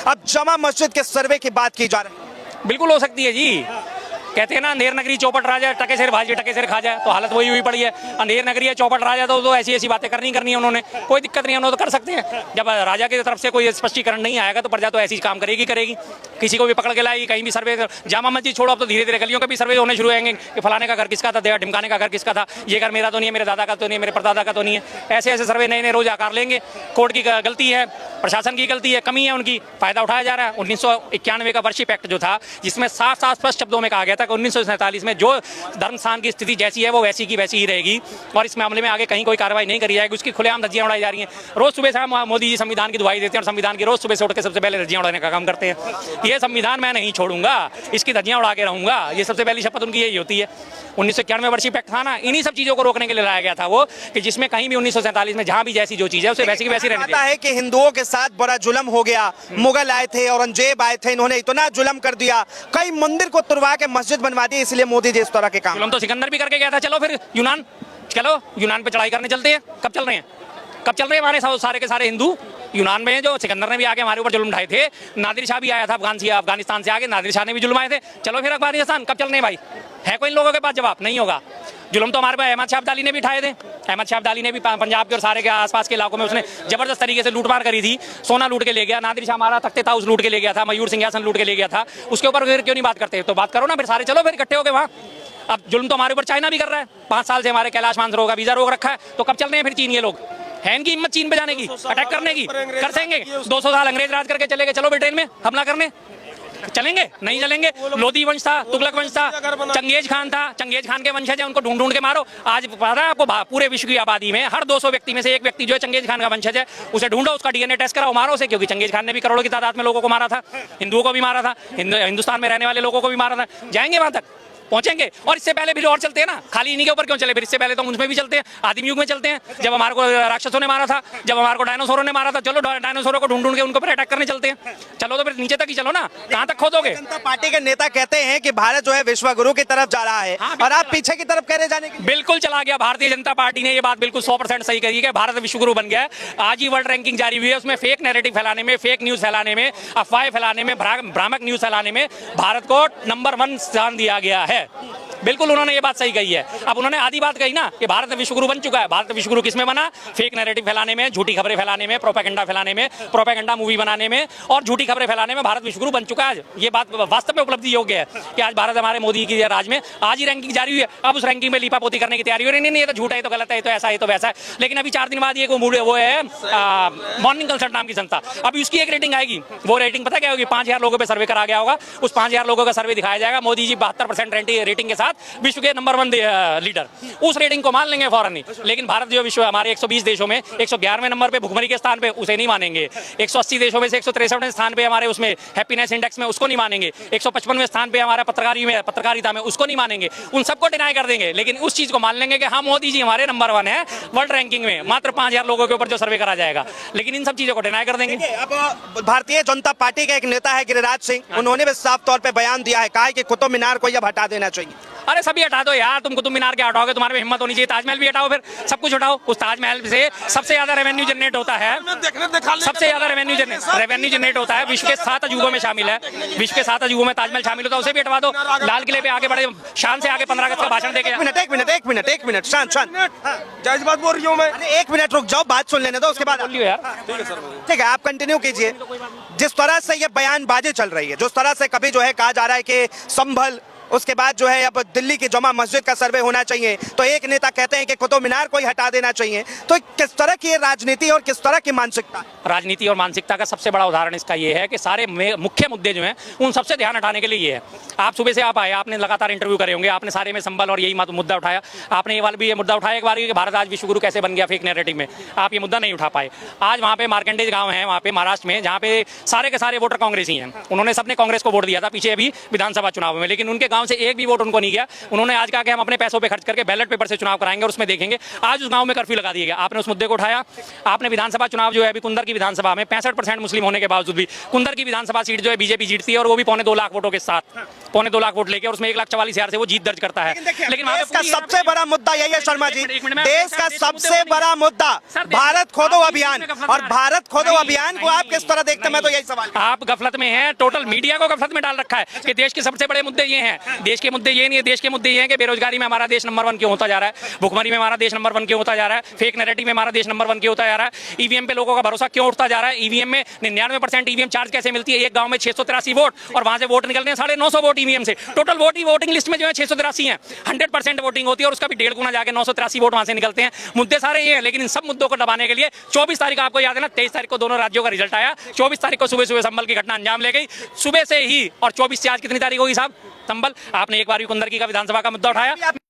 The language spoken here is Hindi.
अब जमा मस्जिद के सर्वे की बात की जा रही है। बिल्कुल हो सकती है जी। कहते हैं ना, अंधेर नगरी चौपट राजा, टके सिर भाजी टके सिर खा जाए, तो हालत वही हुई पड़ी है। अंधेर नगरी है, चौपट राजा, तो ऐसी ऐसी बातें करनी है उन्होंने, कोई दिक्कत नहीं है, उन्होंने तो कर सकते हैं। जब राजा की तरफ से कोई स्पष्टीकरण नहीं आएगा तो प्रजा तो ऐसी काम करेगी। किसी को भी पकड़ के लाएगी, कहीं भी सर्वे, जामा मस्जिद छोड़ो, अब तो धीरे धीरे गलियों के भी सर्वे होने शुरू होंगे कि फलाने का घर किसका था, ढिमकाने का घर किसका था, ये घर मेरा तो नहीं है, मेरे दादा का तो नहीं है, मेरे परदादा का तो नहीं है। ऐसे ऐसे सर्वे नए नए रोज आकार लेंगे। कोर्ट की गलती है, प्रशासन की गलती है, कमी है उनकी, फायदा उठाया जा रहा है। 1991 का वर्शिप एक्ट जो था, जिसमें साफ साफ स्पष्ट शब्दों में कहा गया था कि 1947 में जो धर्म स्थान की स्थिति जैसी है वो वैसी की वैसी ही रहेगी और इस मामले में आगे कहीं कोई कार्रवाई नहीं करी जाएगी। उसकी खुलेआम धज्जियां उड़ाई जा रही हैं। रोज सुबह शाम मोदी जी संविधान की दुहाई देते हैं और संविधान की रोज सुबह से उठ के सबसे पहले धज्जियां उड़ाने का काम करते हैं। ये संविधान मैं नहीं छोड़ूंगा, इसकी धज्जियां उड़ा के रहूंगा, ये सबसे पहली शपथ उनकी यही होती है। 1991 वर्शिप एक्ट था ना, इन्हीं सब चीजों को रोकने के लिए लाया गया था वो, कि जिसमें कहीं भी 1947 में जहां भी जैसी जो चीज है उसे वैसी की वैसी रहने है कि हिंदुओं के साथ बड़ा जुल्म हो गया। मुगल आए थे, औरंगजेब आए थे, इन्होंने इतना जुल्म कर दिया, कई मंदिर को तुड़वा के मस्जिद बनवा दी, इसलिए मोदी जी इस तरह के काम। जुल्म तो सिकंदर भी करके गया था। चलो फिर यूनान, चलो यूनान पे चढ़ाई करने चलते हैं। कब चल रहे हैं हमारे सारे के सारे हिंदू यूनान में, जो सिकंदर ने भी आके हमारे ऊपर जुल्म ढाए थे। नादिर शाह भी आया था अफगानिस्तान से आगे, नादिर शाह ने भी जुल्म आए थे। चलो फिर अफगानिस्तान कब चल रहे हैं भाई? है कोई इन लोगों के पास जवाब? नहीं होगा। जुल्म तो हमारे पास अहमद शाह अब्दाली ने भी उठाए थे। अहमद शाह अब्दाली ने भी पंजाब के और सारे के आसपास के इलाकों में उसने जबरदस्त तरीके से लूटमार करी थी। सोना लूट के ले गया। नादिर शाह हमारा तख्ते था उस लूट के ले गया था। मयूर सिंहासन लूट के ले गया था। उसके ऊपर फिर क्यों नहीं बात करते? तो बात करो ना फिर सारे, चलो फिर इकट्ठे हो गए वहाँ। अब जुल्म तो हमारे ऊपर चाइना भी कर रहा है। 5 साल से हमारे कैलाश मानसरोवर का वीजा रोक रखा है, तो कब चल रहे हैं फिर चीन ये लोग? है इनकी हिम्मत चीन पे जाने की, अटैक करने की? कर सकेंगे? 200 साल अंग्रेज राज करके चले गए, चलो ब्रिटेन में हमला करने चलेंगे? नहीं चलेंगे। लोधी वंश था, तुगलक वंश था, चंगेज खान था, चंगेज खान के वंशज है, उनको ढूंढ ढूंढ के मारो। आज पता है आपको, पूरे विश्व की आबादी में हर 200 व्यक्ति में से एक व्यक्ति जो है चंगेज खान का वंशज है, उसे ढूंढो, उसका डीएनए टेस्ट कराओ, मारो उसे, क्योंकि चंगेज खान ने भी करोड़ों की तादाद में लोगों को मारा था, हिंदुओं को भी मारा था, हिंदुस्तान में रहने वाले लोगों को भी मारा था। जाएंगे वहां तक? पहुंचेंगे। और इससे पहले भी और चलते हैं ना, खाली इन्हीं के ऊपर क्यों चले? फिर इससे पहले तो उसमें भी चलते हैं, आदिम युग में चलते हैं, जब हमारे को राक्षसों ने मारा था, जब हमारे को डायनासोरों ने मारा था। चलो डायनासोरों को ढूंढ ढूंढ के उनको पर अटैक करने चलते हैं। चलो तो फिर नीचे तक ही चलो ना, कहां तक खोदोगे? जनता पार्टी के नेता कहते हैं कि भारत जो है विश्व गुरु की तरफ जा रहा है, और आप पीछे की तरफ कह रहे जाने की। बिल्कुल चला गया। भारतीय जनता पार्टी ने ये बात बिल्कुल 100% सही कही है, भारत विश्व गुरु बन गया है। आज ही वर्ल्ड रैंकिंग जारी हुई है, उसमें फेक नैरेटिव फैलाने में, फेक न्यूज फैलाने में, अफवाहें फैलाने में, भ्रामक न्यूज फैलाने में भारत को नंबर 1 स्थान दिया गया है। बिल्कुल उन्होंने ये बात सही कही है। अब उन्होंने आधी बात कही ना कि भारत विश्वगुरु बन चुका है। भारत विश्वगुरु किसमें बना? फेक नैरेटिव फैलाने में, झूठी खबरें फैलाने में, प्रोपेगेंडा फैलाने में, प्रोपेगेंडा मूवी बनाने में और झूठी खबरें फैलाने में भारत विश्वगुरु बन चुका है। ये बात वास्तव में उपलब्धि योग्य है कि आज भारत हमारे मोदी की राज में आज ही रैंकिंग जारी हुई है। अब उस रैंकिंग में लीपापोती करने की तैयारी हो रही नहीं, ये तो झूठा है, तो गलत है, तो ऐसा है, तो वैसा है। लेकिन अभी 4 दिन बाद ये वो है मॉर्निंग कंसल्ट नाम की संस्था, अभी उसकी एक रेटिंग आएगी। वो रेटिंग पता क्या होगी? 5000 लोगों पर सर्वे करा गया होगा, उस 5000 लोगों का सर्वे दिखाया जाएगा। मोदी जी 72% रेटिंग के साथ विश्व के नंबर 1 लीडर, उस रेटिंग को मान लेंगे फौरन ही। लेकिन भारत जो विश्व हमारे 120 देशों में 111वें नंबर पे भुखमरी के स्थान पे, उसे नहीं मानेंगे। 180 देशों में से 163वें स्थान पे हमारे उसमें हैप्पीनेस इंडेक्स में, उसको नहीं मानेंगे। 155वें स्थान पे हमारा पत्रकारिता में, उसको नहीं मानेंगे। उन सबको डिनाई कर देंगे, लेकिन उस चीज को मान लेंगे कि हाँ मोदी जी हमारे नंबर 1 है वर्ल्ड रैंकिंग में, मात्र 5000 लोगों के ऊपर जो सर्वे करा जाएगा। लेकिन इन सब चीजों को डिनाई कर देंगे। अब भारतीय जनता पार्टी का एक नेता है गिरिराज सिंह, उन्होंने भी साफ तौर पर बयान दिया है, कहा है कि कुतुब मीनार को अब हटा देना चाहिए। अरे सभी हटा दो यार, तुम कुतुब मीनार क्या हटाओगे? तुम्हारे में हिम्मत होनी चाहिए। ताजमहल भी हटाओ, फिर सब कुछ हटाओ। उस ताजमहल से सबसे ज्यादा रेवेन्यू जनरेट होता है, सबसे ज्यादा रेवेन्यू जनरेट होता है, विश्व के 7 अजूबों में शामिल है। विश्व के 7 अजूबों में ताजमहल शामिल होता है, उसे भी हटवा दो। लाल किले पे आगे बड़े शान से आगे 15 अगस्त का भाषण देके। एक मिनट शांत जायज बात बोल रही हूँ मैं। 1 मिनट रुक जाओ, बात सुन लेने दो, उसके बाद बोलिए यार। ठीक है, आप कंटिन्यू कीजिए। जिस तरह से ये बयानबाजी चल रही है, जिस तरह से कभी जो है कहा जा रहा है कि संभल, उसके बाद जो है अब दिल्ली की जमा मस्जिद का सर्वे होना चाहिए, तो एक नेता कहते हैं कि कुतुब मीनार को ही हटा देना चाहिए। तो किस तरह की राजनीति और किस तरह की मानसिकता? राजनीति और मानसिकता का सबसे बड़ा उदाहरण इसका ये है कि सारे मुख्य मुद्दे जो हैं उन सबसे ध्यान हटाने के लिए ये है। आप सुबह से आप आए, आपने लगातार इंटरव्यू करे होंगे, आपने सारे में संबल और यही मुद्दा उठाया। आपने ये वाला भी ये मुद्दा उठाया एक बार कि भारत आज विश्वगुरु कैसे बन गया फेक नैरेटिव में, आप ये मुद्दा नहीं उठा पाए। आज वहाँ पे मार्कंडेज गाँव है, वहाँ पे महाराष्ट्र में, जहाँ पे सारे के सारे वोटर कांग्रेस ही हैं। उन्होंने सबने कांग्रेस को वोट दिया था पीछे अभी विधानसभा चुनाव में, लेकिन उनके गाँव से एक भी वोट उनको नहीं गया। उन्होंने आज कहा कि हम अपने पैसों पे खर्च करके बैलेट पेपर से चुनाव कराएंगे और उसमें देखेंगे। आज उस गांव में कर्फ्यू लगा दिया गया। आपने उस मुद्दे को उठाया। आपने विधानसभा चुनाव जो है अभी कुंदर की विधानसभा में 65% मुस्लिम होने के बावजूद भी कुंदर की विधानसभा सीट जो है बीजेपी जीतती है, और वो भी 2.25 लाख वोटों के साथ। पौने 2 लाख वोट लेके और उसमें 1,44,000 से वो जीत दर्ज करता है। लेकिन वहाँ पे देश का पूरी सबसे बड़ा मुद्दा यही है शर्मा जी, एक मिनट में देश का देश के सबसे मुद्दे बड़ा मुद्दा सर, देश- भारत खोदो आप अभियान, बीच में और गफलत भारत खोदो नहीं, अभियान को नहीं, आप किस तरह देखते हैं? मैं तो यही सवाल आप गफलत में हैं, टोटल मीडिया को गफलत में डाल रखा है कि देश के सबसे बड़े मुद्दे ये हैं। देश के मुद्दे ये नहीं है, देश के मुद्दे ये हैं कि बेरोजगारी में हमारा देश नंबर 1 क्यों होता जा रहा है, भुखमरी में हमारा देश नंबर 1 क्यों होता जा रहा है, फेक नैरेटिव में हमारा देश नंबर 1 क्यों होता जा रहा है, ईवीएम पे लोगों का भरोसा क्यों उठता जा रहा है, ईवीएम में 99% ईवीएम चार्ज कैसे मिलती है, एक गांव में 683 वोट और वहां से वोट निकलते हैं 950 वोट ईवीएम से, टोटल वोट ही वोटिंग लिस्ट में जो है 683 है, 100% वोटिंग होती है और उसका भी 1.5 गुना जाके 983 वोट वहां से निकलते हैं। मुद्दे सारे ये हैं, लेकिन इन सब मुद्दों को दबाने के लिए 24 तारीख आपको याद है ना, 23 तारीख को दोनों राज्यों का रिजल्ट आया, 24 तारीख को सुबह सुबह संभल की घटना अंजाम ले गई सुबह से ही, और 24 से आज कितनी तारीख होगी साहब? संभल आपने एक बार भी कुंदरकी का विधानसभा का मुद्दा उठाया।